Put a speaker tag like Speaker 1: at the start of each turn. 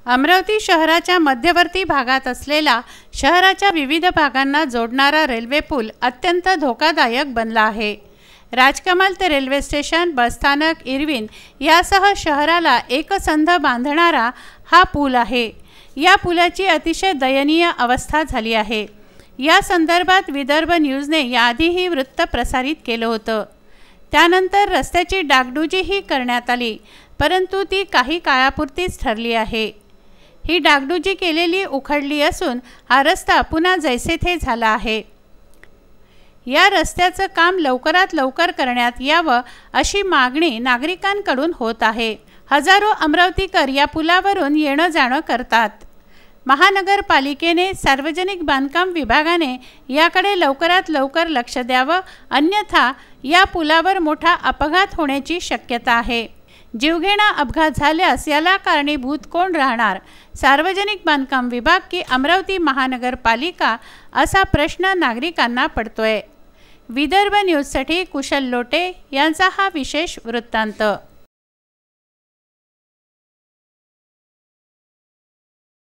Speaker 1: अमरावती शहराच्या मध्यवर्ती भागात असलेला शहराच्या विविध भागांना जोडणारा रेल्वे पूल अत्यंत धोकादायक बनला आहे। राजकमल ते रेल्वे स्टेशन, बसस्थानक, इरविन यासह शहराला एकसंध बांधणारा हा पूल आहे। या पुलाची अतिशय दयनीय अवस्था झाली आहे। या संदर्भात विदर्भ न्यूजने याआधीही वृत्त प्रसारित केलं होतं। त्यानंतर रस्त्याची डागडुजीही करण्यात आली, परंतु ती काही काळापुरतीच ठरली आहे। ही डागडुजी केलेली उखडली असून हा रस्ता पुन्हा जैसे थे झाला आहे। या रस्त्याचं काम लवकरात लवकर करण्यात यावं अशी मागणी नागरिकांकडून होत आहे। हजारो अमरावतीकर या पुलावरून येणं जाणं करतात। महानगरपालिकेने, सार्वजनिक बांधकाम विभागाने याकडे लवकरात लवकर लक्ष द्यावं, अन्यथा या पुलावर मोठा अपघात होण्याची शक्यता आहे। जीवघेणा अपघात झाल्यास याला कारणीभूत कोण राहणार? सार्वजनिक बांधकाम विभाग की अमरावती महानगरपालिका, असा प्रश्न नागरिकांना पडतोय। विदर्भ न्यूजसाठी कुशल लोटे यांचा हा विशेष वृत्तांत।